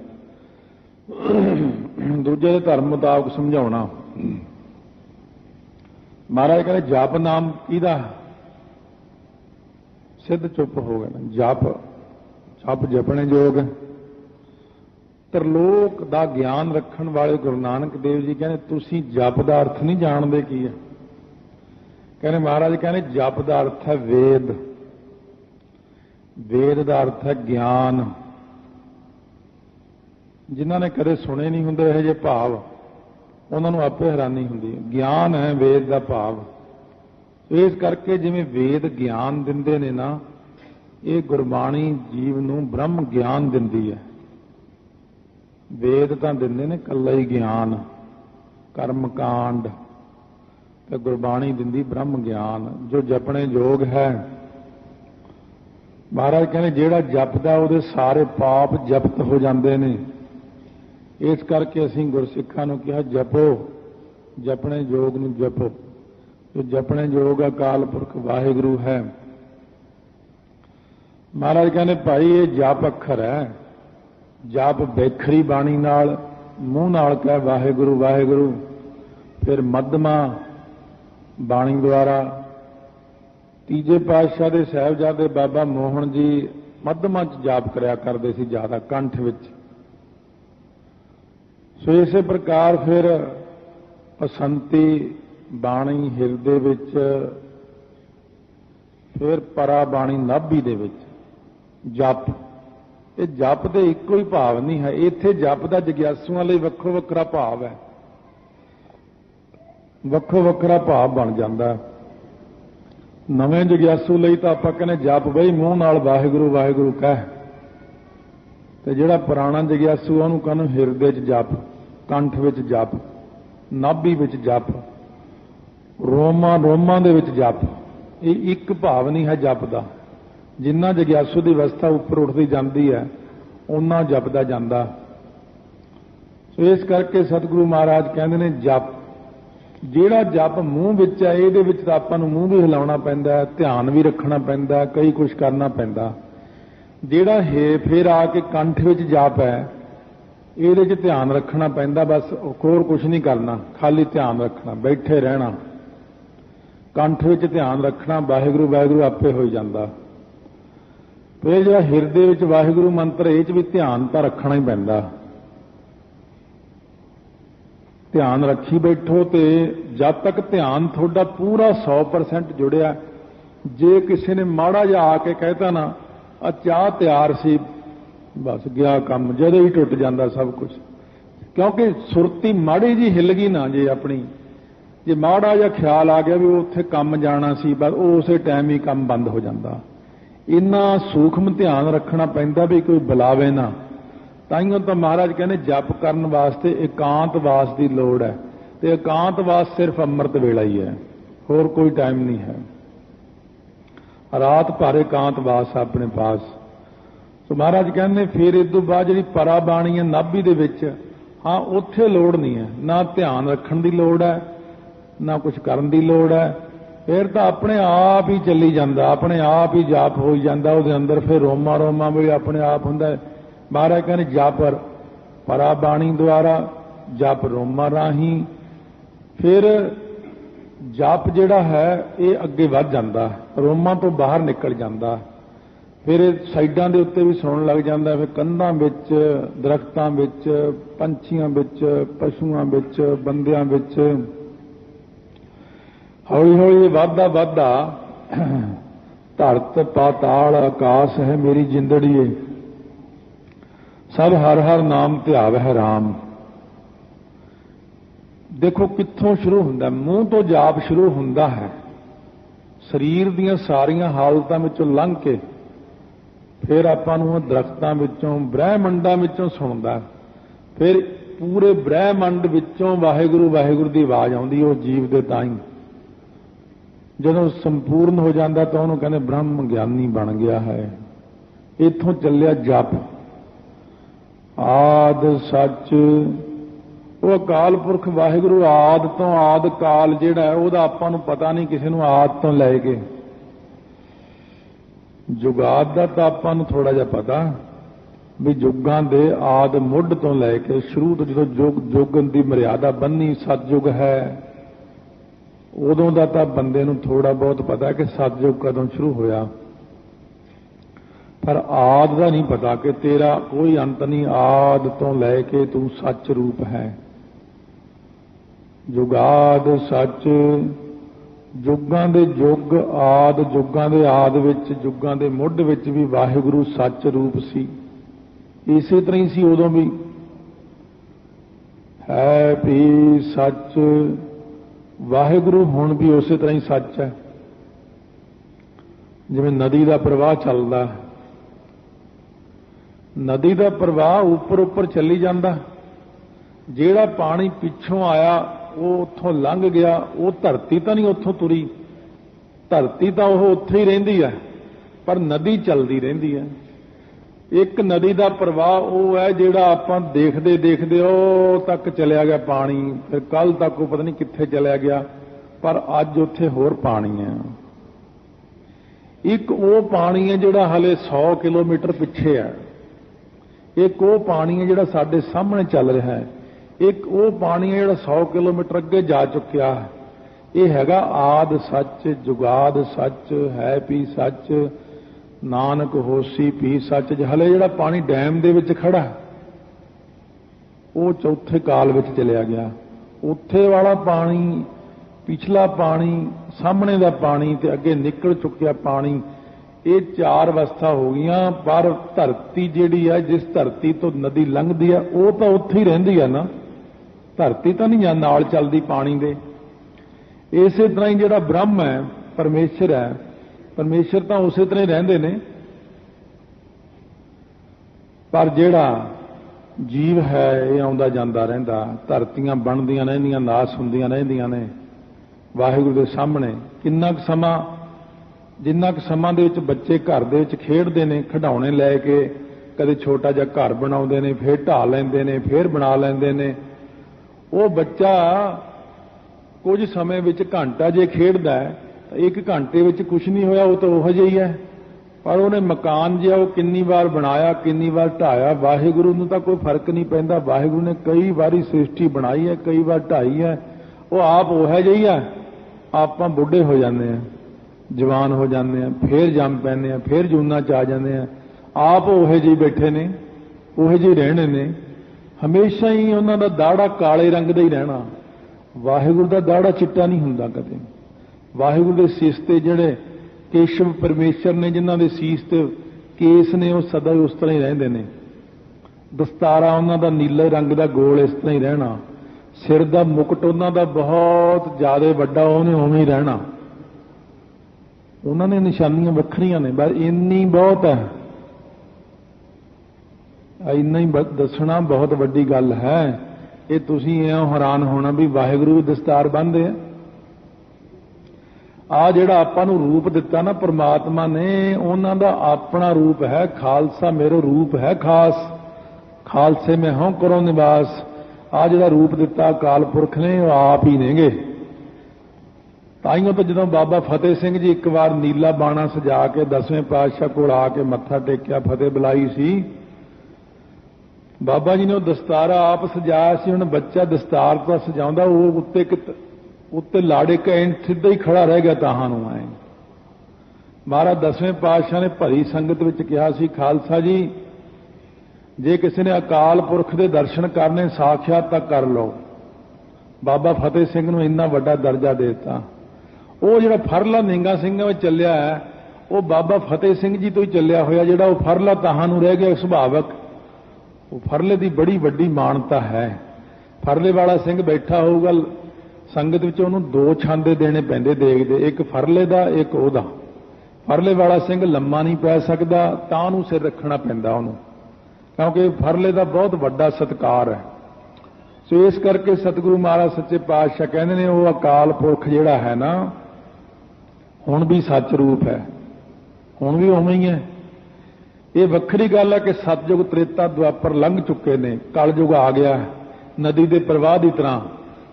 दूजे दे धर्म मुताबक समझाउणा। महाराज कहने जप नाम किहदा, सिद्ध चुप हो गए। जप जप जपने योग। त्रिलोक का ज्ञान रखने वाले गुरु नानक देव जी कहने तुसी जप का अर्थ नहीं जानते की है। कहने महाराज कहने जप का अर्थ है वेद, वेद का अर्थ है ज्ञान। जिन्होंने कदे सुने नहीं होंगे यह भाव, उन्होंने आपे हैरानी होंदी है। ज्ञान है वेद का भाव। इस करके जिवें वेद ज्ञान दिंदे ने ना, ये गुरबाणी जीव नूं ब्रह्म ज्ञान दिंदी है। वेद तां दिंदे ने कल्ला ही ज्ञान, कर्म कांड, ते गुरबाणी दिंदी ब्रह्म ज्ञान जो जपने योग है। महाराज कहने जेड़ा जपदा उहदे सारे पाप जप्त हो जाते हैं। इस करके असीं गुरसिखां नूं कहा जपो, जपने योग नूं जपो। जो जपने योग अकाल पुरख वाहिगुरू है। महाराज कहने भाई ये जप अखर है, जप बेखरी बाणी नाल मूँह नाल कह वाहिगुरू वाहिगुरू, फिर मध्यमा बाणी द्वारा। तीजे पातशाह दे साहिबजादे बाबा मोहन जी मध्यमा च जाप करया करदे सी, ज्यादा कंठ विच। सो इस प्रकार फिर बसंती बाणी हिरदे विच, फिर परा बाणी नाभी दे विच जप। ये जप दे इको ही भाव नहीं है, इत्थे जप दा जग्यासुआं लई वक्खो वक्खरा भाव है, वक्खो वक्खरा भाव बन जाता है। नवें जग्यासू लई तां आपां कहने जप बई मूँह नाल वाहिगुरू वाहिगुरू कह, ते जिहड़ा पुराना जग्यासू उहनूं कहण हिरदे च जप, कंठ विच जप, नाभी विच जप, रोमां रोमां दे विच जप। ये एक भाव नहीं है जप दा। जिन्ना जग्यासू की अवस्था उपर उठती जाती है उन्ना जपदा जाता। सो इस करके सतगुरु महाराज कहते हैं जप, जिहड़ा जप मूँह विच है इहदे विच तां आपां नूं मूँह भी हिलाउणा पैंदा है, ध्यान भी रखना पैंदा है, कई कुछ करना पैंदा। जिहड़ा फिर आके कंठ विच जप है इहदे च ध्यान रखना पैंदा, बस होर कुछ नहीं करना, खाली ध्यान रखना, बैठे रहना, कंठ विच ध्यान रखना, वाहिगुरू वाहिगुरू आपे हो जाता। फिर जो हिरदे विच वाहिगुरू मंत्र इह भी ध्यान तो रखना ही पैंदा। ध्यान रखी बैठो, तो जब तक ध्यान थोड़ा पूरा 100% जुड़िया, जे किसी ने माड़ा जा आके कहता ना आ चाह तैयार सी, बस गया काम, जदों ही टुट जाता सब कुछ। क्योंकि सुरती माड़ी जी हिल गई ना जे अपनी, जे माड़ा जा ख्याल आ गया भी उत्थे काम जाना सी, बस उस टाइम ही काम बंद हो जाता। इन्ना सूक्ष्म ध्यान रखना पैंदा भी कोई बुलावे ना। ताइयों तो महाराज कहने जप करन वास्ते एकांतवास की लोड़ है, तो एकांतवास सिर्फ अमृत वेला ही है, होर कोई टाइम नहीं है। रात भर एकांतवास अपने पास। तो महाराज कहने फिर इस बाद जी परा बाणी है नाभी दे विच, हाँ उत्थे लोड़ नहीं है, ना ध्यान रखण की लोड़ है, ना कुछ करन की लोड़ है। फिर तो अपने आप ही चली जाता, अपने आप ही जाप हो जाता, उसके अंदर फिर रोमा रोमा भी अपने आप हुंदा। महाराज कहते जप परा बाणी द्वारा, जप रोमां राही, फिर जप जिहड़ा है ये अगे वध जांदा, रोमां तो बाहर निकल जांदा, फिर साइडां दे उत्ते भी सुणन लग जांदा, फिर कंधां विच, दरख्तां विच, पंछियां विच, पशुआं विच, बंदियां विच, हौली हौली वाधा वाधा धरत पाताल आकाश है मेरी जिंदड़ीए, सब हर हर नाम ध्याव है राम। देखो कित्थों शुरू हुंदा, मूँह तो जाप शुरू हुंदा है, शरीर दीयां सारियां हालतां विचों लंघ के फिर आपां नूं दरख्तां विचों ब्रह्मंडां विचों सुणदा, फिर पूरे ब्रह्मंड विचों वाहिगुरू वाहिगुरू दी आवाज़ आउंदी उस जीव दे ताईं। जदों संपूर्ण हो जाता तो उन्होंने कहते ब्रह्म ज्ञानी बन गया है। इत्थों चलिया जप आद सच, वो अकाल पुरख वाहिगुरू आद तो आद काल जिहड़ा है उहदा आपां नूं पता नहीं, किसी नूं आद तो लैके जुगाद दा तां आपां नूं थोड़ा जिहा पता भी जुगां दे आद मुੱਢ तो लैके शुरू तो जो जुग जुग की मर्यादा बन्नी सतयुग है उदों का तो बंदे नूं थोड़ा बहुत पता कि सतयुग कदों शुरू होया, पर आद का नहीं पता कि तेरा कोई अंत नहीं, आद तो लैके तू सच रूप है। जुगाद सच, जुगां दे जुग आद, जुगां दे आद विच, जुगां दे मुੱਢ विच भी वाहिगुरू सच रूप सी। इसे तरह ही सी उदों भी है भी सच, वाहिगुरू हुण भी उसे तरह ही सच है। जिवें नदी का प्रवाह चलदा, नदी का प्रवाह उपर उपर चली जाता, जिहड़ा पानी पिछों आया वो उत्थों लंघ गया, वो धरती तो नहीं उत्थों तुरी, धरती तो वो उत्थे ही रहिंदी है, पर नदी चलती रहिंदी है। एक नदी का प्रवाह वो है जिहड़ा आपां देखदे देखदे ओ तक चलिया गया पानी, फिर कल तक वो पता नहीं कित्थे चलिया गया, पर अज उत्थे होर पानी है। एक वो पानी है जिहड़ा हले 100 किलोमीटर पिछे है, एक वो पानी है जिहड़ा साडे सामने चल रहा है, एक वो पानी है जिहड़ा 100 किलोमीटर अगे जा चुकिया है। ये हैगा आद सच, जुगाद सच, है भी सच, नानक होसी भी सच। हले जिहड़ा पानी डैम दे विच खड़ा वो चौथे काल विच चलिया गया, उत्थे वाला पानी, पिछला पानी, सामने दा पानी ते अगे निकल चुकिया पानी, ये 4 अवस्था हो गई। पर धरती जिहड़ी है, जिस धरती तो नदी लंघदी है वो तो उत्थे ही रहिंदी है ना, धरती तो नहीं नाल चलदी पानी दे। इसे तरह ही जिहड़ा ब्रह्म है, परमेश्वर है, परमेश्वर तो उस तरह ही रहिंदे ने, पर जिहड़ा जीव है ये आउंदा जांदा रहिंदा, धरतियां बनदियां रहिंदियां, नाश हुंदियां रहिंदियां ने वाहिगुरू दे सामने। किन्ना क समां, जिन्ना क समां दे विच बच्चे घर दे विच खेडदे ने, खिडौणे लै के कदे छोटा जिहा घर बनाउंदे ने, फिर ढाह लैंदे ने, फिर बना लैंदे ने। वो बच्चा कुछ समय विच घंटा जे खेडदा है, एक घंटे विच कुछ नहीं होया, वो तो उहो जिहा ही है। पर उन्हें मकान जिहा वो किन्नी बार बनाया, किन्नी बार ढाया, वाहिगुरू नूं तां कोई फर्क नहीं पैंदा। वाहिगुरू ने कई बारी सृष्टि बनाई है, कई बार ढाई है, वो आप उहो जिहा ही है। आपां बुढ़े हो जाते हैं, जवान हो जाते हैं, फिर जम पैंदे हैं, फिर जूना च आ जाते हैं, आप उहे जी बैठे ने, उहे जी रहने ने, हमेशा ही उन्हां दा दाड़ा काले रंग दा ही रहना। वाहिगुरू दा दाड़ा चिट्टा नहीं हुंदा कदे। वाहिगुरू दे सीस ते जिहड़े केशव परमेश्वर ने, जिन्हां दे सीस ते केस ने, वो सदा ही उस तरह ही रहिंदे ने। दस्तारा उन्हां दा नीले रंग दा गोल इस तरह ही रहना, सिर दा मुकुट उन्हां दा बहुत ज्यादा वड्डा, उहने उवें ही रहना। उन्हां ने निशानियां वखरियां ने, बस इन्नी बहुत है, इन्ना ही दसना बहुत वड्डी गल है। ये तुसीं इउं हैरान होना भी वाहिगुरू दस्तार बन्नदे आ। आ जिहड़ा आपां नूं रूप दिता ना परमात्मा ने, उन्हां दा अपना रूप है। खालसा मेरो रूप है खास, खालसे में हों करो निवास। आ जिहड़ा रूप दिता अकाल पुरख ने, वो आप ही नेगे। ताइयों तो जदों बाबा फतेह सिंह जी एक बार नीला बाणा सजा के 10वें पातशाह कोल आके मत्था टेकिया, फतेह बुलाई सी, बाबा जी ने दस्तारा आप सजाया सी, हुण बच्चा दस्तार तो सजाउंदा, वो उत्ते लाड़े कैं सीधा ही खड़ा रह गया ताहां नूं आए। महाराज 10वें पातशाह ने भरी संगत विच कहा सी, खालसा जी जे किसी ने अकाल पुरख के दर्शन करने साक्षात तक कर लो। बाबा फतेह सिंह नूं इन्ना वड्डा दर्जा देता। वो जिहड़ा फरला निंगा सिंघां विच चलिया है वो बाबा फतेह सिंह जी तो ही चलिया होया। जिहड़ा वो फरला ताहां नूं रह गया सुभावक, वो फरले की बड़ी वड्डी मानता है। फरले वाला सिंह बैठा होऊगा संगत विच, उहनूं दो छांदे देने पैंदे देग दे, एक फरले दा एक ओहदा। फरले वाला सिंह लम्मा नहीं पै सकदा तां उहनूं सिर रखना पैंदा उहनूं, क्योंकि फरले का बहुत वड्डा सत्कार है। सो इस करके सतगुरु महाराज सच्चे पातशाह कहते ने वो अकाल पुरख जिहड़ा है ना, हुण भी सच रूप है, हुण भी उवें ही है। ये वक्री गल है कि सतयुग त्रेता द्वापर लंघ चुके ने, कलयुग आ गया है नदी के प्रवाह की तरह,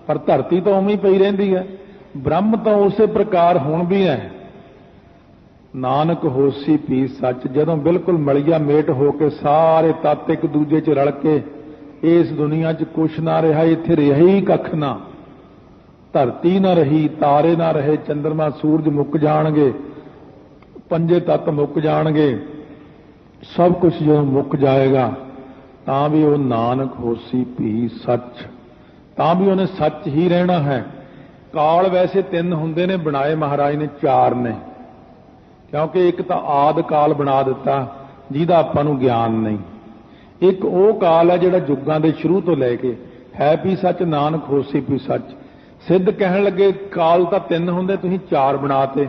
पर धरती तो उवें ही पई रहिंदी है। ब्रह्म तो उसे प्रकार हुण भी है। नानक होसी पी सच, जदों बिल्कुल मलिया मेट होके सारे तत्त एक दूजे च रल के इस दुनिया च कुछ ना रहा, इत्थे रहा ही कख ना, धरती ना रही, तारे ना रहे, चंद्रमा सूरज मुक जाणगे, पंजे तत्त मुक जाणगे, सब कुछ जो मुक जाएगा, तां भी वो नानक होसी पी सच, तां भी उन्हें सच ही रहना है। काल वैसे तीन हुंदे ने, बनाए महाराज ने चार ने, क्योंकि एक तो आदि काल बना दिता जिहदा आपां नूं ज्ञान नहीं। एक वो काल है जिहड़ा जुगां दे शुरू तो लैके है भी सच, नानक होसी भी सच। सिद्ध कहण लगे काल तां तीन हुंदे, तुसीं चार बनाते।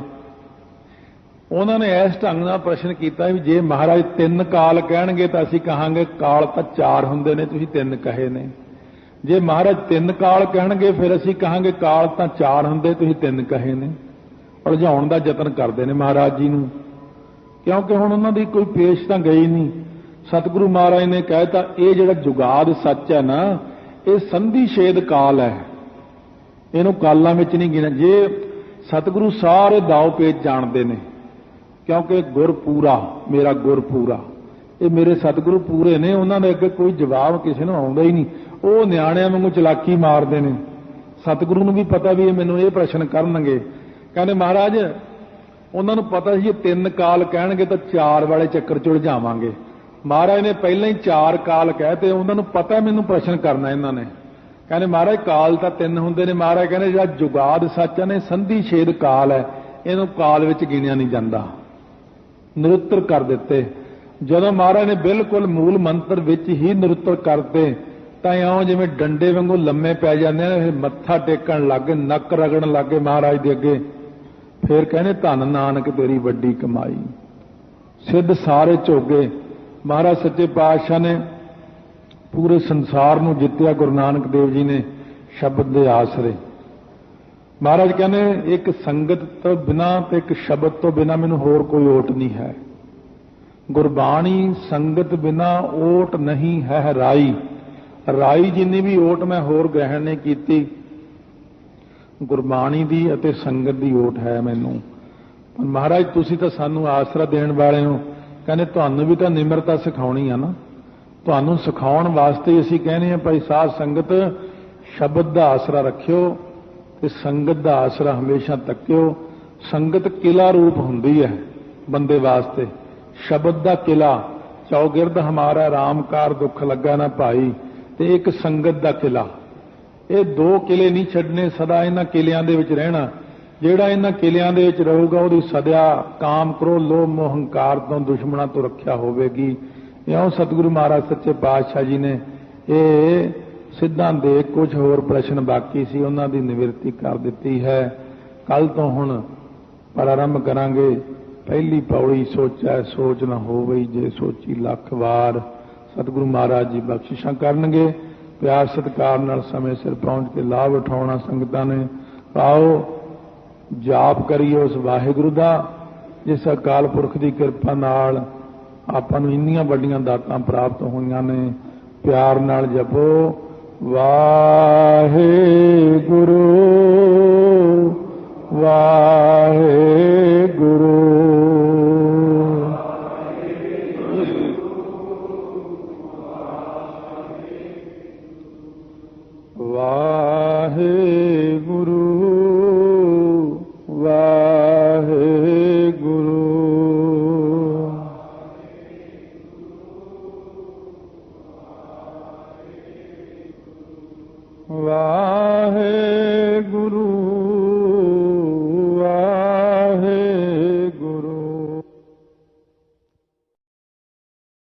उन्होंने इस ढंग नाल प्रश्न किया भी जे महाराज तीन काल कहणगे तां असीं कहांगे काल तां चार हुंदे ने, तुसीं तीन कहे ने। जे महाराज तीन काल कहणगे फिर असीं कहांगे काल तां चार हुंदे, तुसीं तीन कहे ने। उलझाउण दा यतन करते हैं महाराज जी नूं, क्योंकि हुण उन्हां दी कोई पेश तां गई नहीं। सतगुरु महाराज ने कहता ये जिहड़ा जुगाद सच है ना, ये संधि छेद काल है, इहनूं कालां विच नहीं गिणिया। जे सतगुरु सारे दाव पेच जाणदे ने, क्योंकि गुर पूरा, मेरा गुर पूरा, ये मेरे सतगुरु पूरे ने, उन्हां दे अगे कोई जवाब किसी नूं आउंदा ही नहीं। वो निआणिआं वांगू चलाकी मारदे ने। सतगुरु नूं भी पता भी ये मैनूं ये प्रश्न करनगे। कहने महाराज उन्होंने पता सी तीन काल कहणगे तो चार वाले चक्कर च उलझावांगे। महाराज ने पहले ही चार काल कहते, उन्होंने पता मैनू प्रश्न करना इन्होंने। कहने महाराज काल तो तीन हुंदे ने। महाराज कहने जिहड़ा जुगाद सच है ने, संधि छेद काल है, इहनूं काल विच गिणिया नहीं जांदा, निरुत्तर कर दिते। जदों महाराज ने बिल्कुल मूल मंत्र विच ही निरुत्तर करते तां इउं जिवें डंडे वांगू लम्मे पै जांदे ने, मत्था टेकण लग गए, नक रगड़न लग गए महाराज दे अगे। फिर कहने धन नानक तेरी वड्डी कमाई, सिद्ध सारे झोगे। महाराज सच्चे पातशाह ने पूरे संसार नूं जित्तिया, गुरु नानक देव जी ने शब्द दे आसरे। महाराज कहने एक संगत तो बिना ते एक शब्द तो बिना मैनूं होर कोई ओट नहीं है। गुरबाणी संगत बिना ओट नहीं है राई, राई जिन्नी भी ओट मैं होर ग्रहण नहीं कीती, गुरबाणी दी अते संगत दी ओट है मैनूं। महाराज तुसीं तां सानूं आसरा देण वाले हो, कहने तुहानूं भी तां निमरता सिखाउणी आ ना, तुहानूं सिखाउण वास्ते असीं कहने आ भाई साध संगत शब्द दा आसरा रखियो ते संगत दा आसरा हमेशा तक्कियो। संगत किला रूप हुंदी है बंदे वास्ते, शब्द दा किला, चौगिरद हमारा रामकार दुख लगा ना भाई, ते एक संगत दा किला। ये दो किले नहीं छड्डने, सदा इन्हां किलियां दे विच रहना। जिहड़ा इन्हां किलियां दे विच रहूगा उहदी सदा काम क्रोध लोभ मोह हंकार तो दुश्मनां तो रक्षा होवेगी। इउं सतगुरु महाराज सच्चे पातशाह जी ने ये सिद्धां दे कुछ होर प्रश्न बाकी सी, उन्हां दी निवृत्ति कर दित्ती है। कल तो हुण प्रारंभ करांगे। पहली पौड़ी सोचै सोच न होवई, जे सोची लख वार। सतगुरु महाराज जी बख्शिशां करनगे। प्यार सत्कार नाल समय सिर पहुंच के लाभ उठाउणा संगतां ने। आओ जाप करिए उस वाहिगुरु दा जिस अकाल पुरख की किरपा नाल आपां नूं इन्नियां वड्डियां दातां प्राप्त होईयां ने। प्यार नाल जपो वाहिगुरु वाहिगुरु। ਵਾਹਿਗੁਰੂ ਵਾਹਿਗੁਰੂ ਵਾਹਿਗੁਰੂ